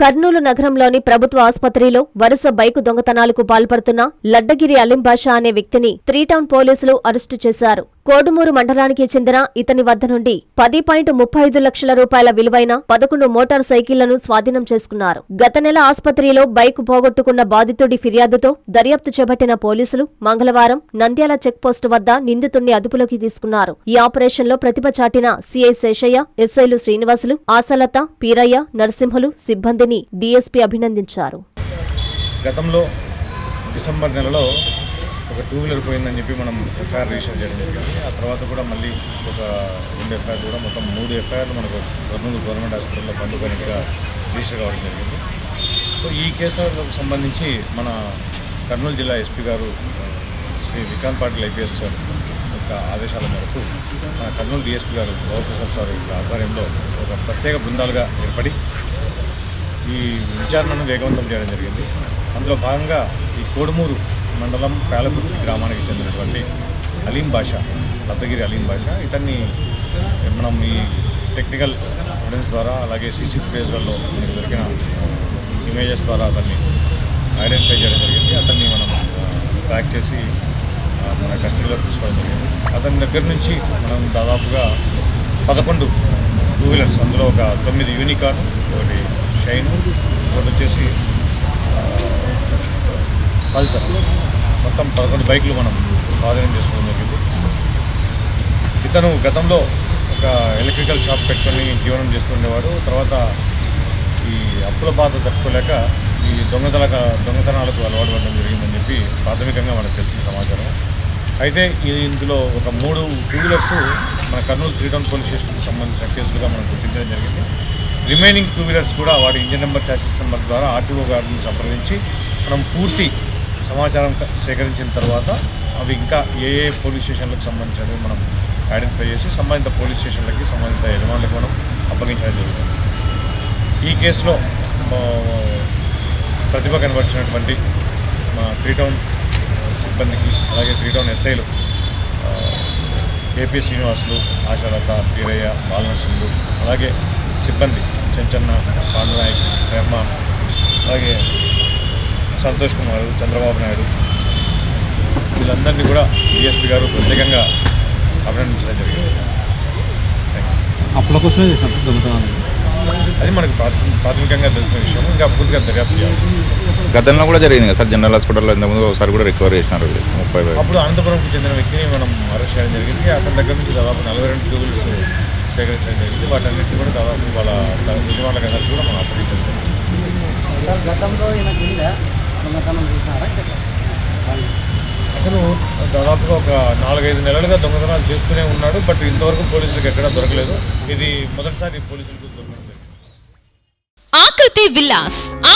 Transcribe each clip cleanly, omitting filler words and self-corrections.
కర్నూలు నగరంలోని ప్రభుత్వ ఆసుపత్రిలో వరుస బైకు దొంగతనాలకు పాల్పడుతున్న లడ్డగిరి అలీం బాషా అనే వ్యక్తిని 3 టౌన్ పోలీసులు అరెస్టు చేశారు. కోడుమూరు మండలానికి చెందిన ఇతని వద్ద నుండి 10.35 లక్షల రూపాయల విలువైన 11 మోటార్ సైకిళ్లను స్వాధీనం చేసుకున్నారు. గత నెల ఆసుపత్రిలో బైకు పోగొట్టుకున్న బాధితుడి ఫిర్యాదుతో దర్యాప్తు చేపట్టిన పోలీసులు మంగళవారం నంద్యాల చెక్పోస్టు వద్ద నిందితుడిని అదుపులోకి తీసుకున్నారు. ఈ ఆపరేషన్లో ప్రతిభ చాటిన సిఐ శేషయ్య, ఎస్ఐలు శ్రీనివాసులు, ఆశలత, పీరయ్య, నరసింహులు సిబ్బందిని డీఎస్పీ అభినందించారు. గతంలో డిసెంబర్ నెలలో ఒక 2 వీలర్ పోయిందని చెప్పి మనం ఎఫ్ఐఆర్ రిజిస్టర్ చేయడం జరిగింది. ఆ తర్వాత కూడా మళ్ళీ ఒక 2 ఎఫ్ఐఆర్ కూడా మొత్తం 3 ఎఫ్ఐఆర్లు మనకు కర్నూలు గవర్నమెంట్ హాస్పిటల్లో బంధుపనిగా రిజిస్టర్ కావడం జరిగింది. సో ఈ కేసులకు సంబంధించి మన కర్నూలు జిల్లా ఎస్పీ గారు శ్రీ వికాంత్ పాటిల్ ఐపీఎస్ సార్ యొక్క ఆదేశాల మేరకు మన కర్నూలు డిఎస్పీ గారు గౌరవప్రసాద్ సార్ యొక్క ఆధ్వర్యంలో ఒక ప్రత్యేక బృందాలుగా ఏర్పడి ఈ విచారణను వేగవంతం చేయడం జరిగింది. అందులో భాగంగా ఈ కోడుమూరు మండలం పేలకుర్తి గ్రామానికి చెందినటువంటి అలీం బాషా, లద్దగిరి అలీం బాషా, ఇతన్ని మనం ఈ టెక్నికల్ ఎవిడెన్స్ ద్వారా అలాగే సీసీ ఫుటేజ్లలో మనకు దొరికిన ఇమేజెస్ ద్వారా అతన్ని ఐడెంటిఫై చేయడం జరిగింది. అతన్ని మనం ట్రాక్ చేసి మన కస్టడీలో తీసుకోవడం జరిగింది. అతని దగ్గర నుంచి మనం దాదాపుగా 11 2 వీలర్స్, అందులో ఒక 9 యూనికార్న్, ఒకటి షైన్, ఒకటి వచ్చేసి పల్సర్, మొత్తం 11 బైకులు మనం స్వాధీనం చేసుకోవడం జరిగింది. ఇతను గతంలో ఒక ఎలక్ట్రికల్ షాప్ పెట్టుకొని జీవనం చేస్తుండేవాడు. తర్వాత ఈ అప్పుల బాధ తట్టుకోలేక ఈ దొంగతనాలకు అలవాటు పడడం జరిగిందని చెప్పి ప్రాథమికంగా మనకు తెలిసిన సమాచారం. అయితే ఇందులో ఒక 3 2 వీలర్స్ మన కర్నూలు 3 టౌన్ పోలీస్ స్టేషన్కి సంబంధించిన కేసులుగా మనం గుర్తించడం జరిగింది. రిమైనింగ్ 2 వీలర్స్ కూడా వాటి ఇంజిన్ నెంబర్, చాసిస్ నెంబర్ ద్వారా ఆర్టీఓ గారిని సంప్రదించి మనం పూర్తి సమాచారం సేకరించిన తర్వాత అవి ఇంకా ఏ పోలీస్ స్టేషన్లకు సంబంధించినవి మనం ఐడెంటిఫై చేసి సంబంధిత పోలీస్ స్టేషన్లకి, సంబంధిత యజమానులకు మనం అప్పగించడం జరుగుతుంది. ఈ కేసులో ప్రతిభ కనబరిచినటువంటి మా 3 టౌన్ సిబ్బందికి, అలాగే 3 టౌన్ ఎస్ఐలు ఏపీ శ్రీనివాసులు, ఆశాలత, పీరయ్య, బాలనరసింహులు, అలాగే సిబ్బంది చెంచన్న, పాండునాయక్, రెహమాన్, అలాగే సంతోష్ కుమార్, చంద్రబాబు నాయుడు, వీళ్ళందరినీ కూడా డిఎస్పీ గారు ప్రత్యేకంగా అభినందించడం జరిగింది. అప్పుల కోసమే అది మనకు ప్రాథమికంగా తెలిసిన విషయం. ఇంకా పూర్తిగా దర్యాప్తు చేయాల్సి. గతంలో కూడా జరిగింది కదా సార్, జనరల్ హాస్పిటల్లో ఇంతకుముందు ఒకసారి కూడా రికవర్ చేసినారు 30. అప్పుడు అనంతపురంకి చెందిన వ్యక్తిని మనం అరెస్ట్ చేయడం జరిగింది. అతని దగ్గర నుంచి దాదాపు 42 2 వీలర్స్ సేకరించడం జరిగింది. వాటన్నింటినీ కూడా దాదాపు వాళ్ళ యజమానులకు అందరికీ కూడా మనం అప్పగించడం జరిగింది. అతను దాదాపుగా ఒక 4-5 నెలలుగా దొంగతనాలు చేస్తూనే ఉన్నాడు. బట్ ఇంతవరకు పోలీసులకు ఎక్కడా దొరకలేదు. ఇది మొదటిసారి పోలీసులకు దొరకలేదు.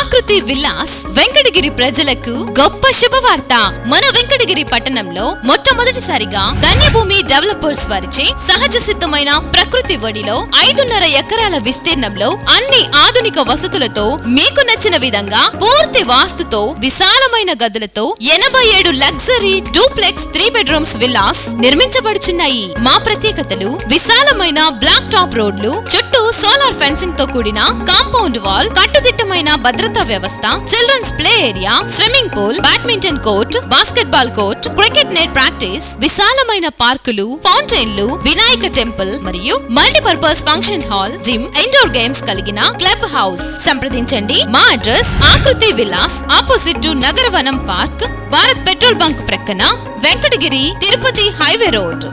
ఆకృతి విల్లాస్ వెంకటగిరి ప్రజలకు గొప్ప శుభవార్త. మన వెంకటగిరి పట్టణంలో మొట్టమొదటిసారిగా ధన్యభూమి డెవలపర్స్ వారిచే సహజ సిద్ధమైన ప్రకృతి ఒడిలో 5.5 ఎకరాల విస్తీర్ణంలో అన్ని ఆధునిక వసతులతో మీకు నచ్చిన విధంగా పూర్తి వాస్తుతో విశాలమైన గదులతో 87 లగ్జరీ డూప్లెక్స్ 3 బెడ్రూమ్స్ విల్లాస్ నిర్మించబడుచున్నాయి. మా ప్రత్యేకతలు: విశాలమైన బ్లాక్ టాప్ రోడ్లు, చుట్టూ సోలార్ ఫెన్సింగ్ తో కూడిన కాంపౌండ్ వాల్, కట్టుదిట్టమైన భద్రతా వ్యవస్థ, children's play area, swimming pool, badminton court, basketball court, cricket net practice, విశాలమైన పార్కులు, ఫౌంటైన్లు, వినాయక టెంపుల్ మరియు multipurpose function hall, gym, indoor games కలిగిన క్లబ్ హౌస్. సంప్రదించండి. మా address Akruti Vilas, opposite to Nagaravanam park, Bharat petrol bunk ప్రక్కన, వెంకటగిరి తిరుపతి హైవే రోడ్.